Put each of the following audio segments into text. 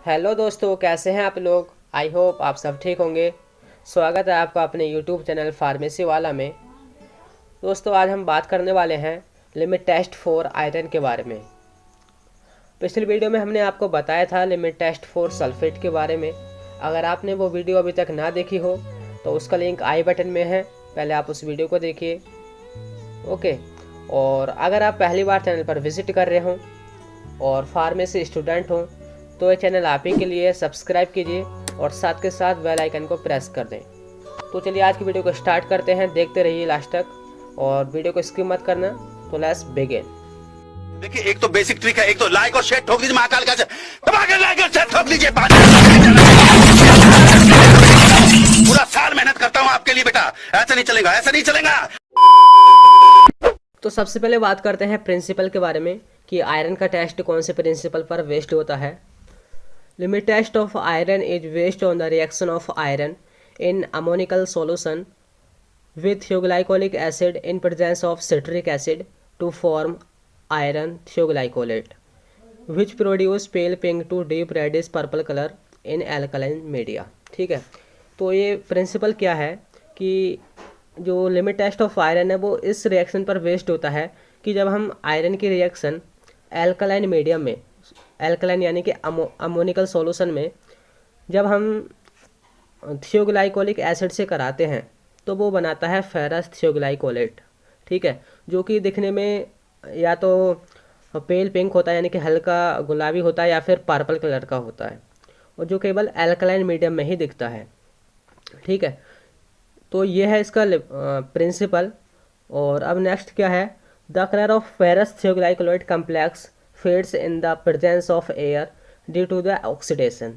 Hello दोस्तों, कैसे हैं आप लोग। आई होप आप सब ठीक होंगे। स्वागत है आपका अपने यूट्यूब चैनल फार्मेसी वाला में। दोस्तों, आज हम बात करने वाले हैं लिमिट टेस्ट फॉर आयरन के बारे में। पिछली वीडियो में हमने आपको बताया था लिमिट टेस्ट फॉर सल्फेट के बारे में। अगर आपने वो वीडियो अभी तक ना देखी हो तो उसका लिंक आई बटन में है, पहले आप उस वीडियो को देखिए। ओके। और अगर आप पहली बार चैनल पर विजिट कर रहे हों और फार्मेसी स्टूडेंट हों तो ये चैनल आप ही के लिए, सब्सक्राइब कीजिए और साथ के साथ बेल आइकन को प्रेस कर दें। तो चलिए आज की वीडियो को स्टार्ट करते हैं, देखते रहिए लास्ट तक और वीडियो को स्किप मत करना। तो लेट्स बिगिन। देखिए, एक तो बेसिक ट्रिक है, एक तो लाइक और शेयर ठोक लीजिए, महाकाल का दबा के लाइक और शेयर ठोक लीजिए। पूरा साल मेहनत करता हूं आपके लिए बेटा, ऐसा नहीं चलेगा, ऐसा नहीं चलेगा। तो सबसे पहले बात करते हैं प्रिंसिपल के बारे में कि आयरन का टेस्ट कौन से प्रिंसिपल पर बेस्ड होता है। Limit test of iron is based on the reaction of iron in ammonical solution with thioglycolic acid in presence of citric acid to form iron thioglycolate, which produce pale pink to deep reddish purple color in alkaline media। ठीक है, तो ये principal क्या है कि जो limit test of iron है वो इस रिएक्शन पर बेस्ड होता है कि जब हम आयरन की रिएक्शन एल्कलाइन मीडियम में, एल्कलाइन यानी कि अमोनिकल सॉल्यूशन में जब हम थियोग्लाइकोलिक एसिड से कराते हैं तो वो बनाता है फेरस थियोग्लाइकोलेट। ठीक है, जो कि दिखने में या तो पेल पिंक होता है यानी कि हल्का गुलाबी होता है या फिर पर्पल कलर का होता है, और जो केवल एल्कलाइन मीडियम में ही दिखता है। ठीक है, तो ये है इसका प्रिंसिपल। और अब नेक्स्ट क्या है, the colour of ferrous thioglycolate complex fades in the presence of air due to the oxidation,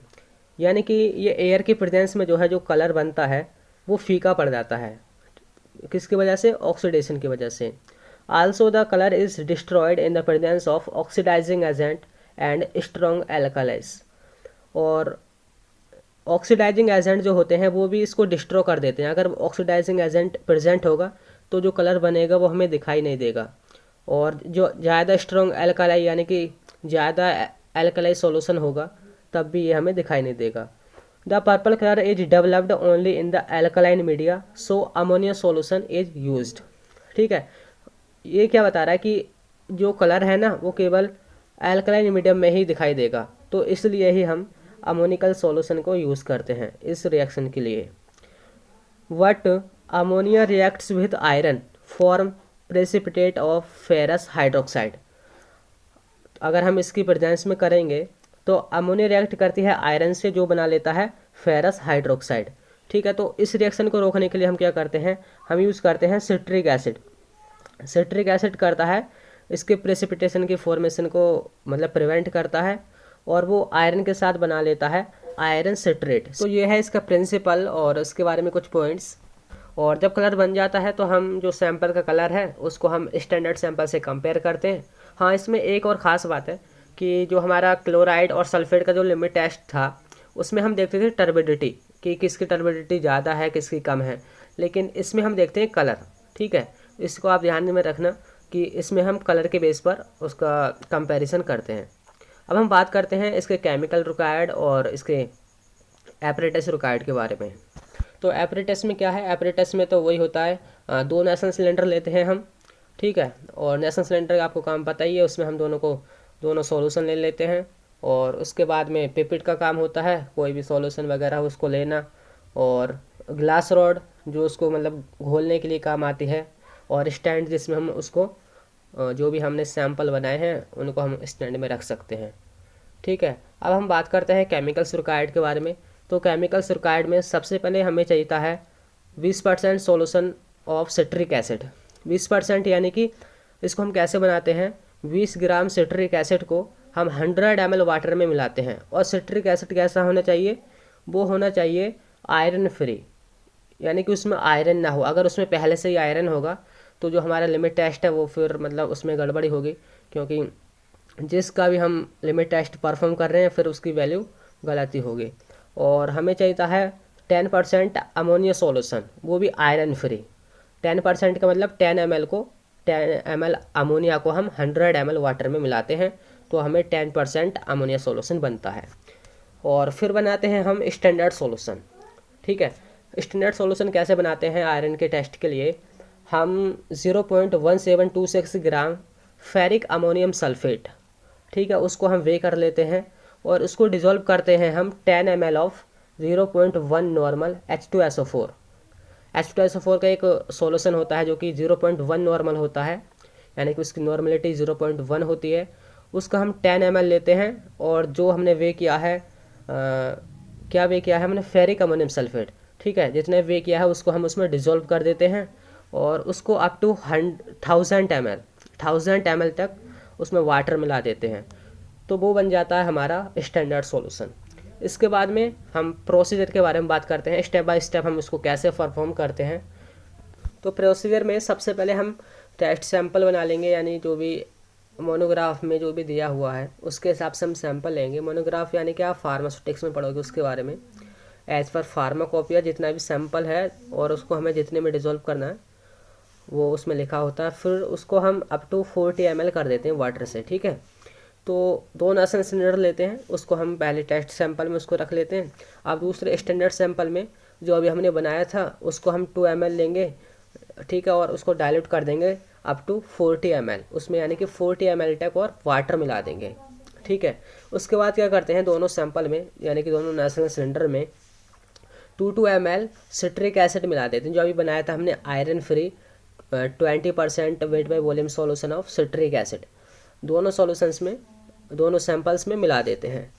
यानी कि ये एयर की प्रेजेंस में जो है जो कलर बनता है वो फीका पड़ जाता है। किसकी वजह से? ऑक्सीडेशन की वजह से। Also the colour is destroyed in the presence of oxidising agent and strong alkalis, और ऑक्सीडाइजिंग एजेंट जो होते हैं वो भी इसको डिस्ट्रॉ कर देते हैं। अगर ऑक्सीडाइजिंग एजेंट प्रेजेंट होगा तो जो कलर बनेगा वो हमें दिखाई नहीं देगा, और जो ज़्यादा स्ट्रॉन्ग एल्कालाई यानी कि ज़्यादा एल्कलाई सॉल्यूशन होगा तब भी ये हमें दिखाई नहीं देगा। The purple colour is developed only in the alkaline media, so ammonia solution is used. ठीक है, ये क्या बता रहा है कि जो कलर है ना वो केवल एल्कलाइन मीडियम में ही दिखाई देगा, तो इसलिए ही हम अमोनिकल सॉल्यूशन को यूज़ करते हैं इस रिएक्शन के लिए। What ammonia reacts with iron form precipitate of ferrous hydroxide. अगर हम इसकी प्रेजेंस में करेंगे तो अमोनिया रिएक्ट करती है आयरन से, जो बना लेता है फेरस हाइड्रोक्साइड। ठीक है, तो इस रिएक्शन को रोकने के लिए हम क्या करते हैं, हम यूज़ करते हैं सिट्रिक एसिड। सिट्रिक एसिड करता है इसके प्रेसिपिटेशन की फॉर्मेशन को, मतलब प्रिवेंट करता है, और वो आयरन के साथ बना लेता है आयरन सिट्रेट। तो ये है इसका प्रिंसिपल और इसके बारे में कुछ पॉइंट्स। और जब कलर बन जाता है तो हम जो सैंपल का कलर है उसको हम स्टैंडर्ड सैंपल से कंपेयर करते हैं। हाँ, इसमें एक और ख़ास बात है कि जो हमारा क्लोराइड और सल्फेट का जो लिमिट टेस्ट था उसमें हम देखते थे टर्बिडिटी, कि किसकी टर्बिडिटी ज़्यादा है किसकी कम है, लेकिन इसमें हम देखते हैं कलर। ठीक है, इसको आप ध्यान में रखना कि इसमें हम कलर के बेस पर उसका कंपैरिजन करते हैं। अब हम बात करते हैं इसके केमिकल रिक्वायर्ड और इसके एपरेटस रिक्वायर्ड के बारे में। तो एपरेटस में क्या है, एपरेटस में तो वही होता है, दो नेशनल सिलेंडर लेते हैं हम। ठीक है, और नेशनल सिलेंडर का आपको काम पता ही है, उसमें हम दोनों सॉल्यूशन ले लेते हैं, और उसके बाद में पिपेट का काम होता है कोई भी सॉल्यूशन वगैरह उसको लेना, और ग्लास रॉड जो उसको मतलब घोलने के लिए काम आती है, और स्टैंड जिसमें हम उसको जो भी हमने सैंपल बनाए हैं उनको हम स्टैंड में रख सकते हैं। ठीक है, अब हम बात करते हैं केमिकल्स रिक्वायर्ड के बारे में। तो केमिकल्स रिक्वायर्ड में सबसे पहले हमें चाहिए है 20% सॉल्यूशन ऑफ सिट्रिक एसिड। 20% यानी कि इसको हम कैसे बनाते हैं, 20 ग्राम सिट्रिक एसिड को हम 100 ml वाटर में मिलाते हैं। और सिट्रिक एसिड कैसा होना चाहिए, वो होना चाहिए आयरन फ्री, यानी कि उसमें आयरन ना हो। अगर उसमें पहले से ही आयरन होगा तो जो हमारा लिमिट टेस्ट है वो फिर मतलब उसमें गड़बड़ी होगी, क्योंकि जिसका भी हम लिमिट टेस्ट परफॉर्म कर रहे हैं फिर उसकी वैल्यू गलती होगी। और हमें चाहिए है 10% अमोनिया सॉल्यूशन, वो भी आयरन फ्री। 10% का मतलब 10 ml को 10 ml अमोनिया को हम 100 ml वाटर में मिलाते हैं तो हमें 10% अमोनिया सॉल्यूशन बनता है। और फिर बनाते हैं हम स्टैंडर्ड सॉल्यूशन। ठीक है, स्टैंडर्ड सॉल्यूशन कैसे बनाते हैं आयरन के टेस्ट के लिए, हम 0.1726 ग्राम फेरिक अमोनियम सल्फेट, ठीक है, उसको हम वे कर लेते हैं और उसको डिज़ोल्व करते हैं हम 10 ml of 0.1 normal H2SO4। H2SO4 का एक सॉल्यूशन होता है जो कि 0.1 नॉर्मल होता है, यानी कि उसकी नॉर्मलिटी 0.1 होती है। उसका हम 10 ml लेते हैं और जो हमने वे किया है क्या वे किया है हमने, फेरिक अमोनियम सल्फेट, ठीक है, जितने वे किया है उसको हम उसमें डिज़ोल्व कर देते हैं और उसको अप टू 1000 ml तक उसमें वाटर मिला देते हैं, तो वो बन जाता है हमारा स्टैंडर्ड सॉल्यूशन। इसके बाद में हम प्रोसीजर के बारे में बात करते हैं, स्टेप बाय स्टेप हम इसको कैसे परफॉर्म करते हैं। तो प्रोसीजर में सबसे पहले हम टेस्ट सैंपल बना लेंगे, यानी जो भी मोनोग्राफ में जो भी दिया हुआ है उसके हिसाब से हम सैंपल लेंगे। मोनोग्राफ यानी कि आप फार्मास्यूटिक्स में पढ़ोगे उसके बारे में, एज पर फार्माकोपिया जितना भी सैंपल है और उसको हमें जितने में डिज़ोल्व करना है वो उसमें लिखा होता है। फिर उसको हम अप टू 40 ml कर देते हैं वाटर से, ठीक है। तो 2 नॉर्मल सिलेंडर लेते हैं, उसको हम पहले टेस्ट सैंपल में उसको रख लेते हैं। अब दूसरे स्टैंडर्ड सैंपल में जो अभी हमने बनाया था उसको हम 2 ml लेंगे, ठीक है, और उसको डाइल्यूट कर देंगे अप टू 40 ml उसमें, यानी कि 40 ml तक और वाटर मिला देंगे, ठीक है। उसके बाद क्या करते हैं, दोनों सैंपल में यानी कि दोनों नेशनल सिलेंडर में 2 ml सिट्रिक एसिड मिला देते हैं, जो अभी बनाया था हमने iron free 20% weight by volume solution of citric acid, दोनों सॉल्यूशंस में दोनों सैंपल्स में मिला देते हैं,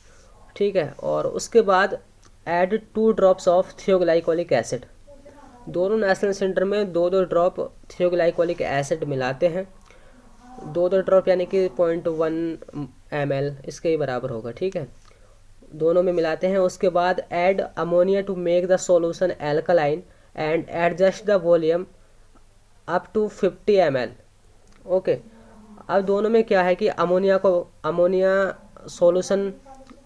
ठीक है। और उसके बाद ऐड 2 ड्रॉप्स ऑफ थियोग्लाइकोलिक एसिड, दोनों नेशनल सेंटर में 2-2 ड्रॉप थियोग्लाइकोलिक एसिड मिलाते हैं, 2-2 ड्रॉप यानी कि 0.1 ml इसके ही बराबर होगा, ठीक है, दोनों में मिलाते हैं। उसके बाद add ammonia to make the solution alkaline and adjust the volume up to 50 ml, okay. अब दोनों में क्या है कि अमोनिया सॉल्यूशन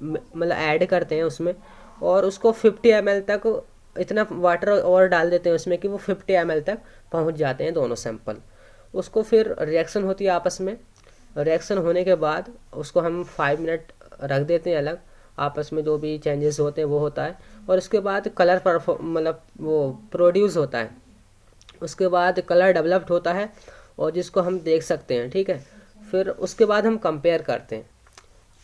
मतलब ऐड करते हैं उसमें और उसको 50 ml तक इतना वाटर और डाल देते हैं उसमें कि वो 50 ml तक पहुंच जाते हैं दोनों सैंपल। उसको फिर रिएक्शन होती है आपस में, रिएक्शन होने के बाद उसको हम 5 मिनट रख देते हैं अलग, आपस में जो भी चेंजेस होते हैं वो होता है और उसके बाद कलर मतलब वो प्रोड्यूस होता है, उसके बाद कलर डेवलप्ड होता है और जिसको हम देख सकते हैं, ठीक है। फिर उसके बाद हम कंपेयर करते हैं,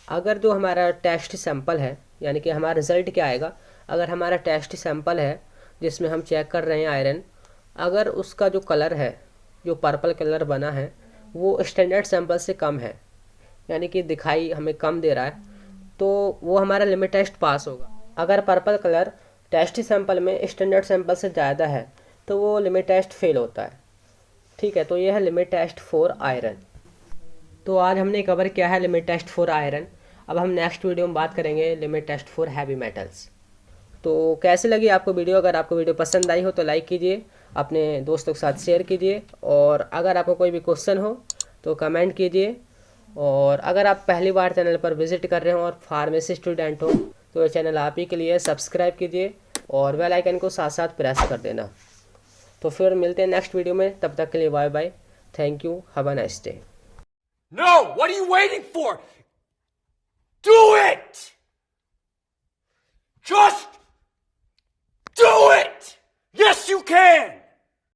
अगर जो हमारा टेस्ट सैंपल है यानी कि हमारा रिज़ल्ट क्या आएगा, अगर हमारा टेस्ट सैंपल है जिसमें हम चेक कर रहे हैं आयरन, अगर उसका जो कलर है, जो पर्पल कलर बना है वो स्टैंडर्ड सैंपल से कम है, यानी कि दिखाई हमें कम दे रहा है, तो वो हमारा लिमिट टेस्ट पास होगा। अगर पर्पल कलर टेस्ट सैंपल में स्टैंडर्ड सैंपल से ज़्यादा है तो वो लिमिट टेस्ट फेल होता है, ठीक है। तो ये है लिमिट टेस्ट फॉर आयरन। तो आज हमने कवर किया है लिमिट टेस्ट फॉर आयरन। अब हम नेक्स्ट वीडियो में बात करेंगे limit test for heavy metals. तो कैसे लगी आपको वीडियो, अगर आपको वीडियो पसंद आई हो तो लाइक कीजिए, अपने दोस्तों के साथ शेयर कीजिए और अगर आपको कोई भी क्वेश्चन हो तो कमेंट कीजिए। और अगर आप पहली बार चैनल पर विजिट कर रहे हो और फार्मेसी स्टूडेंट हो तो ये चैनल आप ही के लिए, सब्सक्राइब कीजिए और बेल आइकन को साथ साथ प्रेस कर देना। तो फिर मिलते हैं नेक्स्ट वीडियो में, तब तक के लिए bye bye, thank you, have a nice day. No! What are you waiting for? Do it! Just do it! Yes, you can!